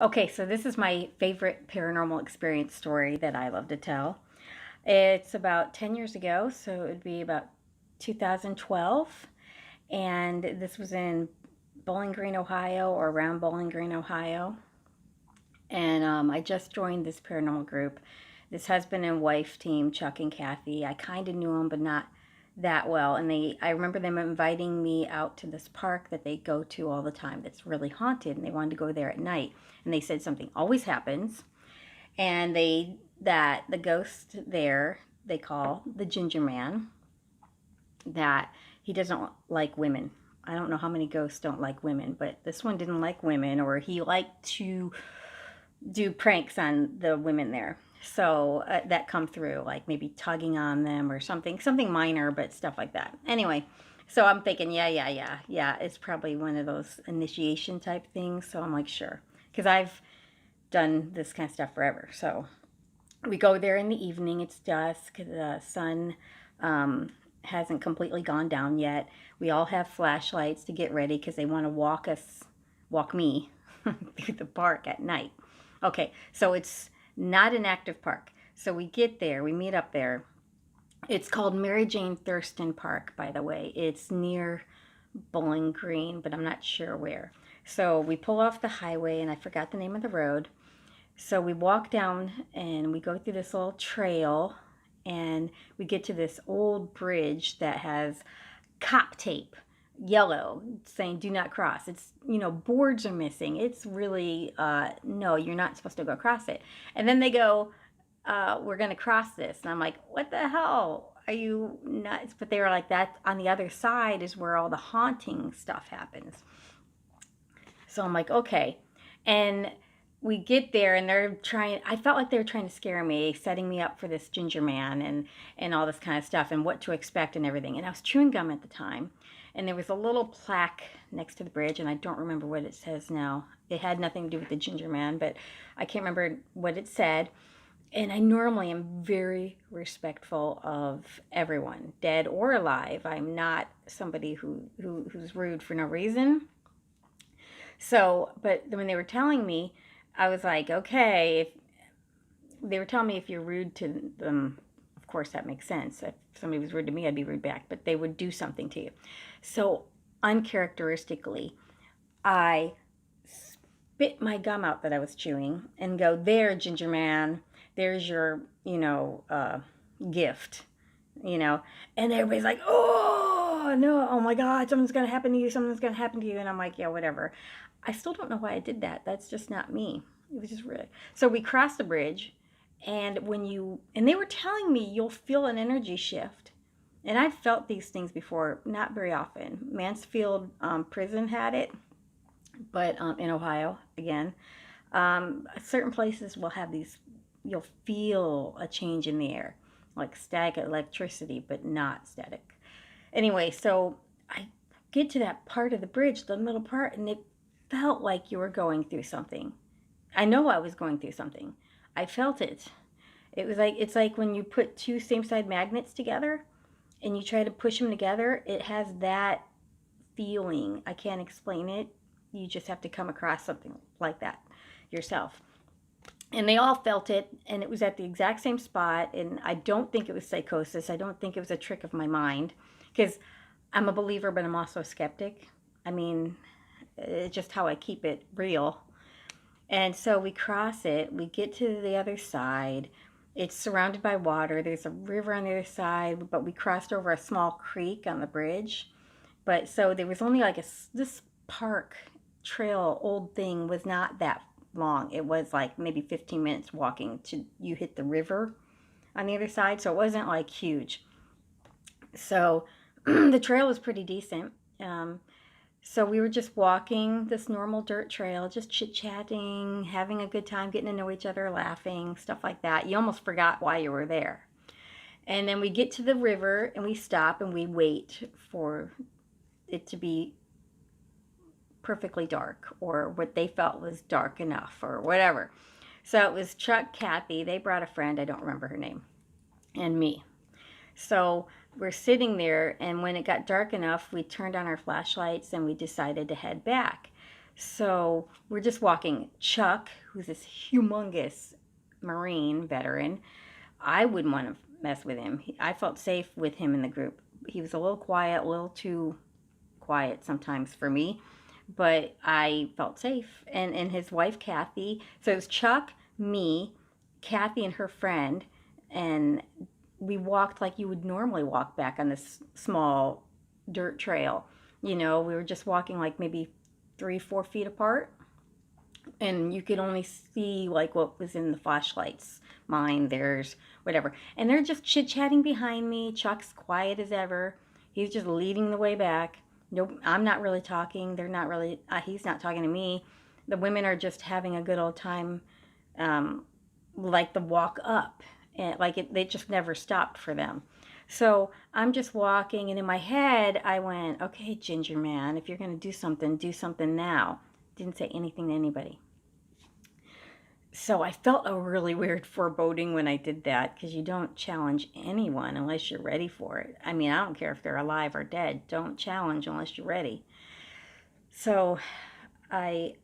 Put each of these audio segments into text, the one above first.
Okay, so this is my favorite paranormal experience story that I love to tell. It's about 10 years ago, so it would be about 2012. And this was in Bowling Green, Ohio, or around Bowling Green, Ohio. And I just joined this paranormal group. This husband and wife team, Chuck and Kathy. I kind of knew them, but not that well. And I remember them inviting me out to this park that they go to all the time that's really haunted. And they wanted to go there at night. And they said something always happens. And that the ghost there, they call the Ginger Man, that he doesn't like women. I don't know how many ghosts don't like women, but this one didn't like women, or he liked to do pranks on the women there. So that come through, like maybe tugging on them or something minor, but stuff like that. Anyway, so I'm thinking, yeah, it's probably one of those initiation type things. So I'm like, sure, because I've done this kind of stuff forever. So we go there in the evening. It's dusk. The sun hasn't completely gone down yet. We all have flashlights to get ready because they want to walk me through the park at night. Okay, so it's not an active park. So we get there, we meet up there. It's called Mary Jane Thurston Park, by the way. It's near Bowling Green, but I'm not sure where. So we pull off the highway, and I forgot the name of the road. So we walk down and we go through this little trail, and we get to this old bridge that has cop tape, yellow, saying do not cross. It's, boards are missing. It's really, no, you're not supposed to go across it. And then they go, we're going to cross this. And I'm like, what the hell? Are you nuts? But they were like, that on the other side is where all the haunting stuff happens. So I'm like, okay. And we get there and I felt like they were trying to scare me, setting me up for this ginger man and all this kind of stuff and what to expect and everything. And I was chewing gum at the time. And there was a little plaque next to the bridge, and I don't remember what it says now. It had nothing to do with the ginger man, but I can't remember what it said. And I normally am very respectful of everyone, dead or alive. I'm not somebody who's rude for no reason. So, but when they were telling me, I was like, okay, if they were telling me if you're rude to them, of course that makes sense. If somebody was rude to me, I'd be rude back, but they would do something to you. So, uncharacteristically, I spit my gum out that I was chewing and go, there, ginger man, there's your, gift, you know. And everybody's like, oh, no, oh my God, something's going to happen to you, something's going to happen to you. And I'm like, yeah, whatever. I still don't know why I did that. That's just not me. It was just really. So we crossed the bridge, and they were telling me you'll feel an energy shift. And I've felt these things before, not very often. Mansfield prison had it, but in Ohio, again. Certain places will have these, you'll feel a change in the air, like static electricity, but not static. Anyway, so I get to that part of the bridge, the middle part, and it felt like you were going through something. I know I was going through something. I felt it. It's like when you put two same side magnets together and you try to push them together, it has that feeling. I can't explain it. You just have to come across something like that yourself. And they all felt it, and it was at the exact same spot. And I don't think it was psychosis. I don't think it was a trick of my mind, because I'm a believer, but I'm also a skeptic. I mean, it's just how I keep it real. And so we cross it, we get to the other side. It's surrounded by water. There's a river on the other side, but we crossed over a small creek on the bridge. But so there was only like this park trail old thing was not that long. It was like maybe 15 minutes walking to you hit the river on the other side. So it wasn't like huge. So the trail was pretty decent. So we were just walking this normal dirt trail, just chit chatting, having a good time, getting to know each other, laughing, stuff like that. You almost forgot why you were there. And then we get to the river and we stop and we wait for it to be perfectly dark, or what they felt was dark enough, or whatever. So it was Chuck, Kathy, they brought a friend, I don't remember her name, and me. So we're sitting there, and when it got dark enough, we turned on our flashlights and we decided to head back. So we're just walking. Chuck, who's this humongous Marine veteran, I wouldn't want to mess with him. I felt safe with him in the group. He was a little quiet, a little too quiet sometimes for me, but I felt safe. And his wife, Kathy. So it was Chuck, me, Kathy, and her friend. And we walked like you would normally walk back on this small dirt trail. You know, we were just walking like maybe 3, 4 feet apart, and you could only see like what was in the flashlights, mine, theirs, whatever. And they're just chit chatting behind me. Chuck's quiet as ever. He's just leading the way back. Nope, I'm not really talking. They're not really. He's not talking to me. The women are just having a good old time, like the walk up, and like they just never stopped for them. So I'm just walking, and in my head, I went, "Okay, Ginger Man, if you're gonna do something now." Didn't say anything to anybody. So I felt a really weird foreboding when I did that, because you don't challenge anyone unless you're ready for it. I mean, I don't care if they're alive or dead. Don't challenge unless you're ready. So I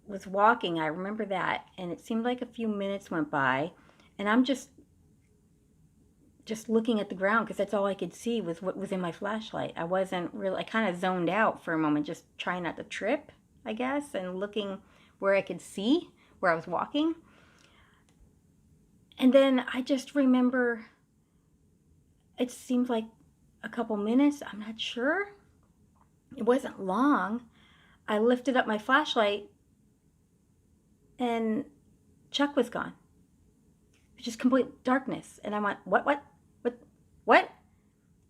was walking, I remember that, and it seemed like a few minutes went by, and I'm just looking at the ground, because that's all I could see was what was in my flashlight. I wasn't really, I kind of zoned out for a moment, just trying not to trip, I guess, and looking where I could see where I was walking. And then I just remember, it seemed like a couple minutes, I'm not sure. It wasn't long. I lifted up my flashlight and Chuck was gone. It was just complete darkness. And I went, what?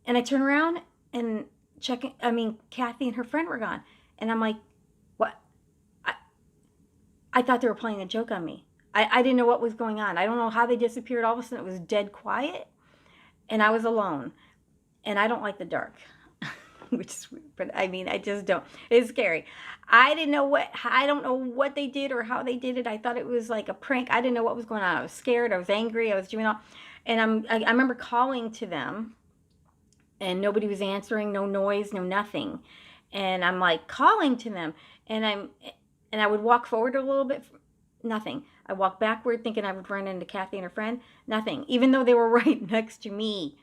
And I turned around and Kathy and her friend were gone. And I'm like, what? I thought they were playing a joke on me. I didn't know what was going on. I don't know how they disappeared. All of a sudden it was dead quiet and I was alone. And I don't like the dark, which is weird, but I mean, I just don't. It's scary. I don't know what they did or how they did it. I thought it was like a prank. I didn't know what was going on. I was scared. I was angry. I was doing all, and I remember calling to them and nobody was answering, no noise, no nothing. And I'm like calling to them and I would walk forward a little bit, nothing. I walked backward thinking I would run into Kathy and her friend, nothing, even though they were right next to me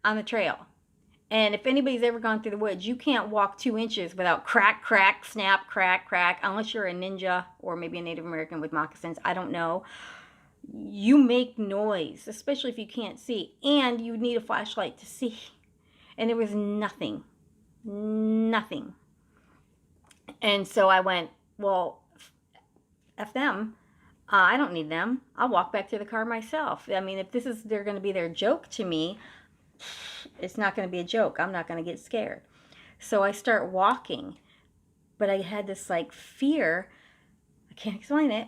on the trail. And if anybody's ever gone through the woods, you can't walk 2 inches without crack, crack, snap, crack, crack, unless you're a ninja or maybe a Native American with moccasins. I don't know. You make noise, especially if you can't see, and you need a flashlight to see. And there was nothing. Nothing. And so I went, well, F them. I don't need them. I'll walk back to the car myself. I mean, if they're going to be their joke to me, it's not going to be a joke. I'm not going to get scared. So I start walking, but I had this like fear, I can't explain it,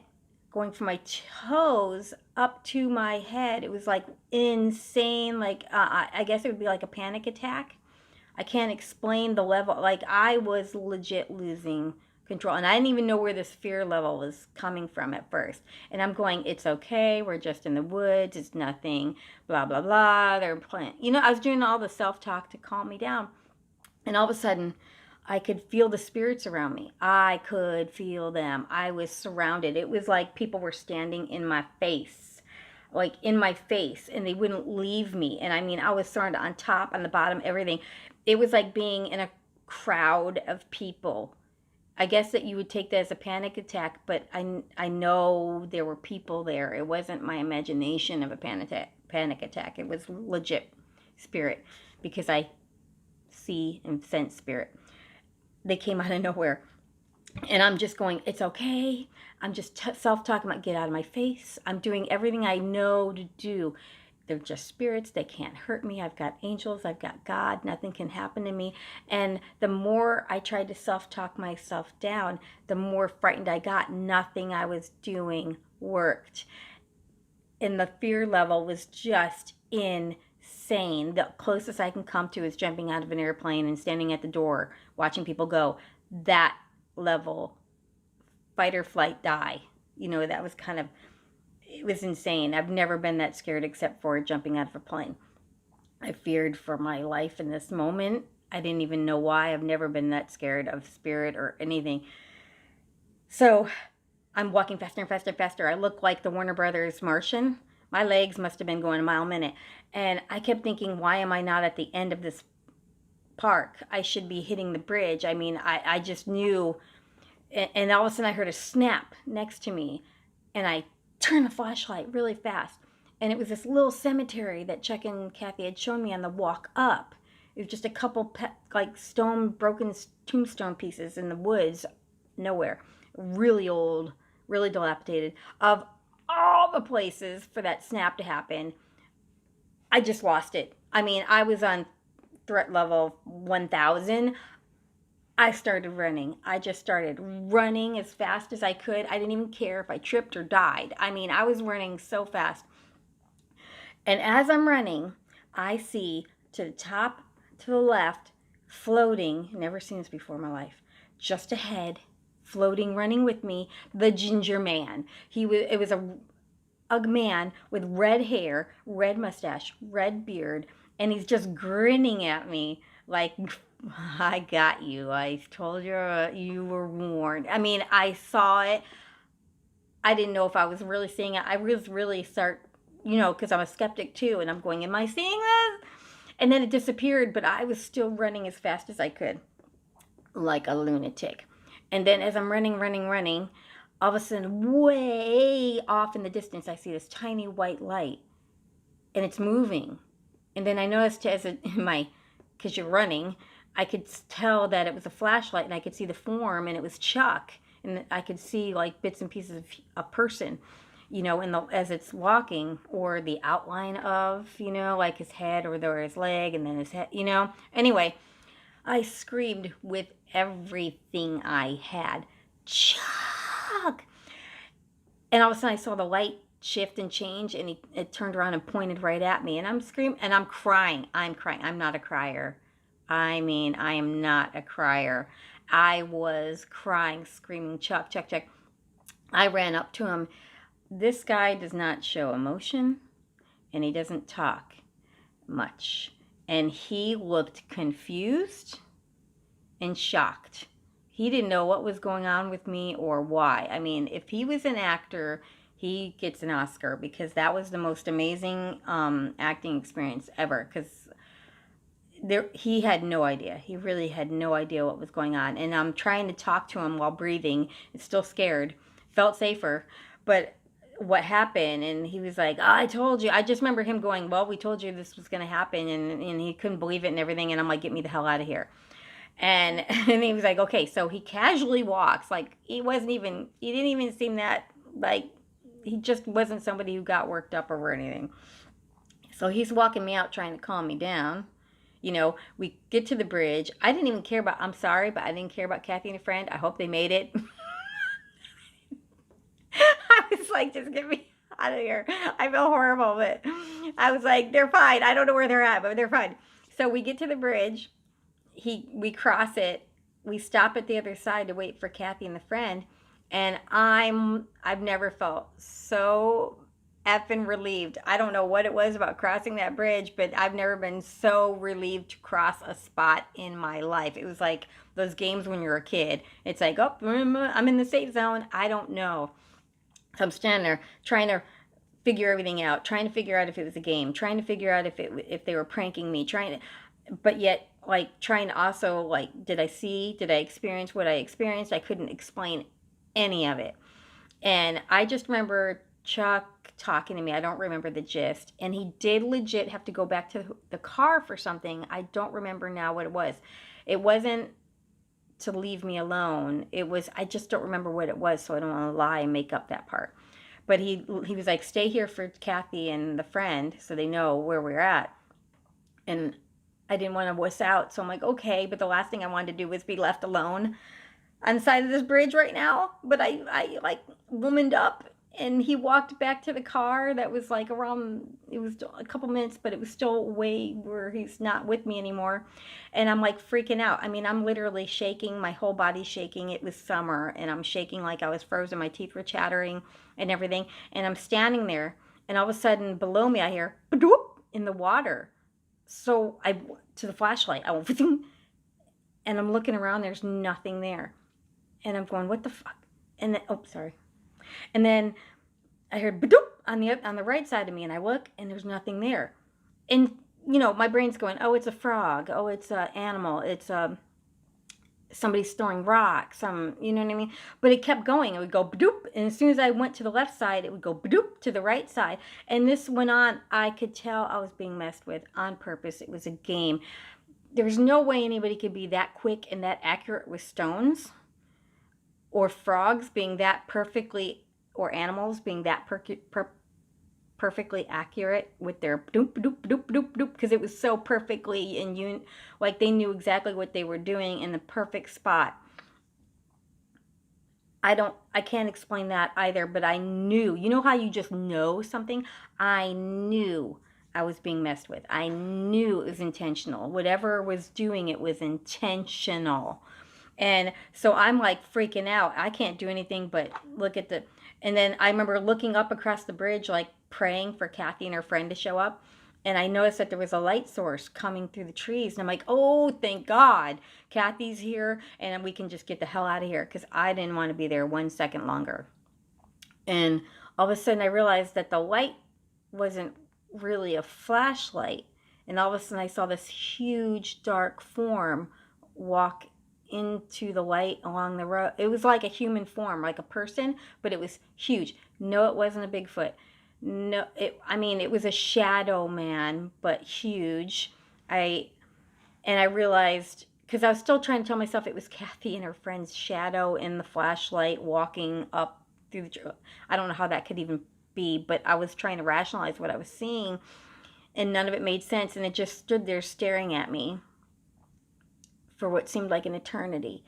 going from my toes up to my head. It was like insane. Like, I guess it would be like a panic attack. I can't explain the level. Like, I was legit losing control. And I didn't even know where this fear level was coming from at first. And I'm going, it's okay. We're just in the woods. It's nothing. Blah, blah, blah. They're playing. You know, I was doing all the self-talk to calm me down. And all of a sudden, I could feel the spirits around me. I could feel them. I was surrounded. It was like people were standing in my face. Like in my face. And they wouldn't leave me. And I mean, I was surrounded on top, on the bottom, everything. It was like being in a crowd of people. I guess that you would take that as a panic attack, but I know there were people there. It wasn't my imagination of a panic attack. It was legit spirit, because I see and sense spirit. They came out of nowhere. And I'm just going, it's okay. I'm just self-talking about, get out of my face. I'm doing everything I know to do. They're just spirits. They can't hurt me. I've got angels. I've got God. Nothing can happen to me. And the more I tried to self-talk myself down, the more frightened I got. Nothing I was doing worked. And the fear level was just insane. The closest I can come to is jumping out of an airplane and standing at the door, watching people go. That level, fight or flight, die. You know, that was kind of, it was insane. I've never been that scared except for jumping out of a plane. I feared for my life in this moment. I didn't even know why. I've never been that scared of spirit or anything. So I'm walking faster and faster and faster. I look like the Warner Brothers Martian. My legs must have been going a mile a minute. And I kept thinking, why am I not at the end of this park? I should be hitting the bridge. I mean, I just knew. And all of a sudden I heard a snap next to me. And I turned the flashlight really fast. And it was this little cemetery that Chuck and Kathy had shown me on the walk up. It was just a couple like broken tombstone pieces in the woods, nowhere. Really old, really dilapidated. Of all the places for that snap to happen, I just lost it. I mean, I was on threat level 1000. I started running. I just started running as fast as I could. I didn't even care if I tripped or died. I mean, I was running so fast. And as I'm running, I see to the top, to the left, floating, never seen this before in my life, just ahead, floating, running with me, the ginger man. It was a man with red hair, red mustache, red beard, and he's just grinning at me like, I got you. I told you you were warned. I mean, I saw it. I didn't know if I was really seeing it. I was really because I'm a skeptic too, and I'm going, am I seeing this? And then it disappeared, but I was still running as fast as I could, like a lunatic. And then as I'm running, all of a sudden, way off in the distance, I see this tiny white light, and it's moving. And then I noticed because you're running, I could tell that it was a flashlight, and I could see the form, and it was Chuck, and I could see like bits and pieces of a person, as it's walking, or the outline of, like his head or his leg, and then his head, Anyway, I screamed with everything I had, Chuck! And all of a sudden I saw the light shift and change, and it turned around and pointed right at me, and I'm screaming, and I'm crying. I'm not a crier. I mean, I am not a crier. I was crying, screaming, Chuck, Chuck, Chuck. I ran up to him. This guy does not show emotion, and he doesn't talk much. And he looked confused and shocked. He didn't know what was going on with me or why. I mean, if he was an actor, he gets an Oscar, because that was the most amazing acting experience ever. Because he had no idea. He really had no idea what was going on. And I'm trying to talk to him while breathing. It's still scared. Felt safer. But what happened? And he was like, oh, I told you. I just remember him going, well, we told you this was going to happen. And he couldn't believe it and everything. And I'm like, get me the hell out of here. And he was like, okay. So he casually walks. Like, he didn't even seem that, like, he just wasn't somebody who got worked up over anything. So he's walking me out, trying to calm me down. We get to the bridge. I'm sorry, but I didn't care about Kathy and a friend. I hope they made it. I was like, just get me out of here. I feel horrible, but I was like, they're fine. I don't know where they're at, but they're fine. So we get to the bridge. We cross it. We stop at the other side to wait for Kathy and the friend. And I've never felt so effing relieved. I don't know what it was about crossing that bridge, but I've never been so relieved to cross a spot in my life. It was like those games when you're a kid. It's like, oh, I'm in the safe zone. I don't know. So I'm standing there trying to figure everything out, trying to figure out if it was a game, trying to figure out if they were pranking me, but yet, like, trying to also, like, did I experience what I experienced? I couldn't explain any of it. And I just remember Chuck talking to me. I don't remember the gist. And he did legit have to go back to the car for something. I don't remember now what it was. It wasn't to leave me alone. I just don't remember what it was, so I don't want to lie and make up that part. But he was like, stay here for Kathy and the friend so they know where we're at. And I didn't want to wuss out, so I'm like, okay. But the last thing I wanted to do was be left alone on the side of this bridge right now. But I like womaned up, and he walked back to the car that was like it was a couple minutes, but it was still way where he's not with me anymore. And I'm like freaking out. I mean, I'm literally shaking. My whole body's shaking. It was summer, and I'm shaking like I was frozen. My teeth were chattering and everything. And I'm standing there, and all of a sudden below me I hear ba-doop in the water. So to the flashlight, I went, and I'm looking around, there's nothing there. And I'm going, what the fuck? And then, oh, sorry. And then I heard badoop on the right side of me, and I look, and there's nothing there. And my brain's going, oh, it's a frog. Oh, it's an animal. It's somebody storing rocks. You know what I mean? But it kept going. It would go badoop, and as soon as I went to the left side, it would go badoop to the right side. And this went on. I could tell I was being messed with on purpose. It was a game. There's no way anybody could be that quick and that accurate with stones, or frogs being that perfectly, or animals being that perfectly accurate with their doop doop doop doop doop, because it was so perfectly like they knew exactly what they were doing in the perfect spot. I can't explain that either, but I knew. You know how you just know something? I knew I was being messed with. I knew it was intentional. Whatever was doing it was intentional. And so I'm like freaking out. I can't do anything but look at and then I remember looking up across the bridge, like praying for Kathy and her friend to show up. And I noticed that there was a light source coming through the trees. And I'm like, oh, thank God. Kathy's here and we can just get the hell out of here, because I didn't want to be there 1 second longer. And all of a sudden I realized that the light wasn't really a flashlight. And all of a sudden I saw this huge dark form walk into the light along the road. It was like a human form, like a person, but it was huge. No, it wasn't a Bigfoot. No, it was a shadow man, but huge. I realized, because I was still trying to tell myself it was Kathy and her friend's shadow in the flashlight walking up through the. I don't know how that could even be, but I was trying to rationalize what I was seeing, and none of it made sense, and it just stood there staring at me for what seemed like an eternity.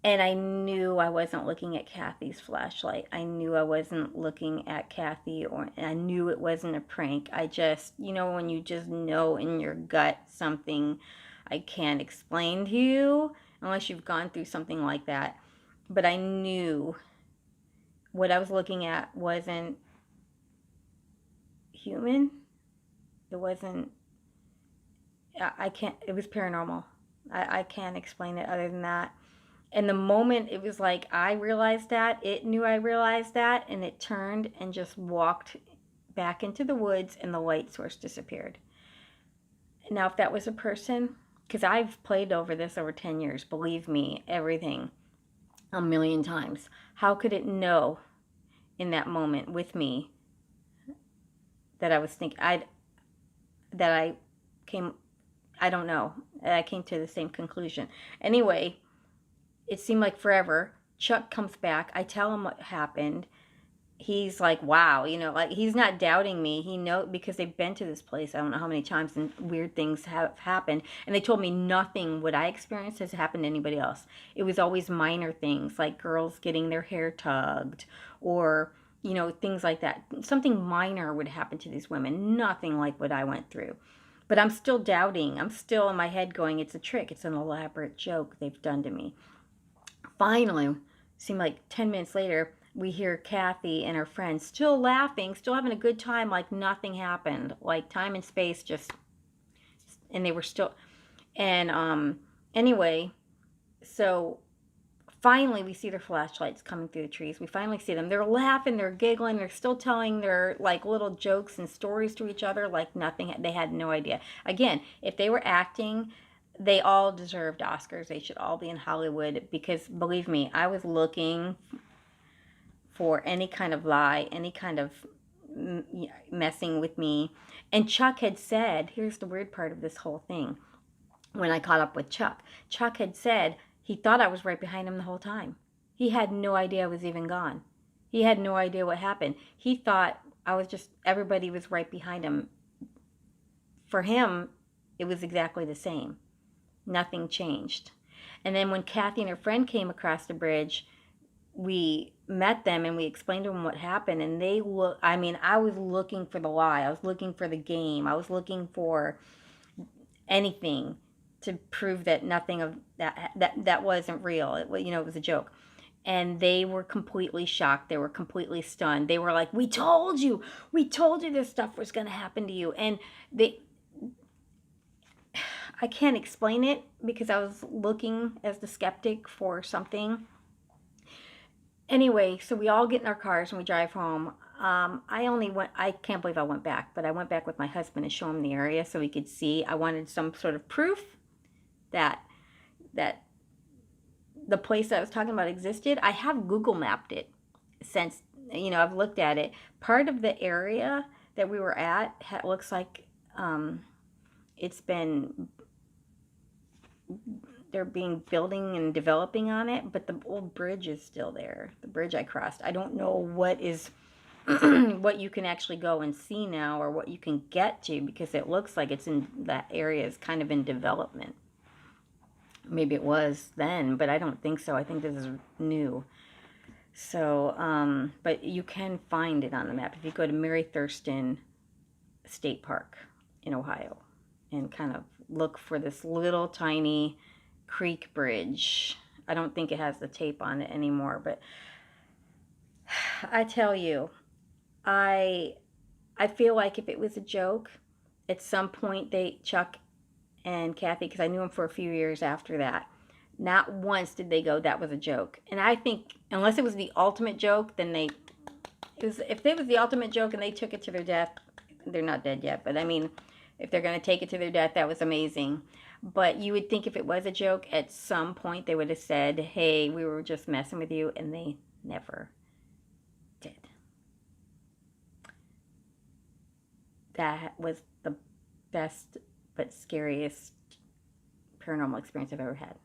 And I knew I wasn't looking at Kathy's flashlight. I knew I wasn't looking at Kathy, or I knew it wasn't a prank. I just, when you just know in your gut something I can't explain to you unless you've gone through something like that. But I knew what I was looking at wasn't human. It wasn't, it was paranormal. I can't explain it other than that. And the moment it was like I realized that, it knew I realized that, and it turned and just walked back into the woods, and the light source disappeared. Now, if that was a person, because I've played over this over 10 years, believe me, everything, a million times. How could it know in that moment with me that I was thinking, I don't know. I came to the same conclusion. Anyway, it seemed like forever. Chuck comes back. I tell him what happened. He's like, wow, like he's not doubting me. He knows, because they've been to this place I don't know how many times, and weird things have happened. And they told me nothing what I experienced has happened to anybody else. It was always minor things, like girls getting their hair tugged, or things like that. Something minor would happen to these women. Nothing like what I went through. But I'm still doubting. I'm still in my head going, it's a trick. It's an elaborate joke they've done to me. Finally, seemed like 10 minutes later, we hear Kathy and her friends still laughing, still having a good time, like nothing happened, like time and space just, and they were still, and anyway, so finally we see their flashlights coming through the trees. We finally see them. They're laughing, they're giggling, they're still telling their like little jokes and stories to each other like nothing. They had no idea. Again, if they were acting, they all deserved Oscars. They should all be in Hollywood, because believe me, I was looking for any kind of lie, any kind of messing with me. And Chuck had said, here's the weird part of this whole thing. When I caught up with Chuck had said he thought I was right behind him the whole time. He had no idea I was even gone. He had no idea what happened. He thought everybody was right behind him. For him, it was exactly the same. Nothing changed. And then when Kathy and her friend came across the bridge, we met them and we explained to them what happened. And I was looking for the lie. I was looking for the game. I was looking for anything to prove that nothing of that wasn't real. It was a joke. And they were completely shocked. They were completely stunned. They were like, we told you this stuff was going to happen to you. And I can't explain it, because I was looking as the skeptic for something. Anyway, so we all get in our cars and we drive home. I can't believe I went back, but I went back with my husband to show him the area so he could see. I wanted some sort of proof that that the place that I was talking about existed. I have Google mapped it since, I've looked at it. Part of the area that we were at looks like it's been they're being building and developing on it, but the old bridge is still there. The bridge I crossed. I don't know what is what you can actually go and see now or what you can get to, because it looks like it's in that area is kind of in development. Maybe it was then, but I don't think so. I think this is new. So, but you can find it on the map if you go to Mary Thurston State Park in Ohio and kind of look for this little tiny creek bridge. I don't think it has the tape on it anymore, but I tell you, I feel like if it was a joke, at some point Chuck and Kathy, because I knew them for a few years after that, not once did they go, that was a joke. And I think unless it was the ultimate joke, then if it was the ultimate joke and they took it to their death, they're not dead yet, but I mean, if they're going to take it to their death, that was amazing. But you would think if it was a joke, at some point they would have said, hey, we were just messing with you, and they never did. That was the best but scariest paranormal experience I've ever had.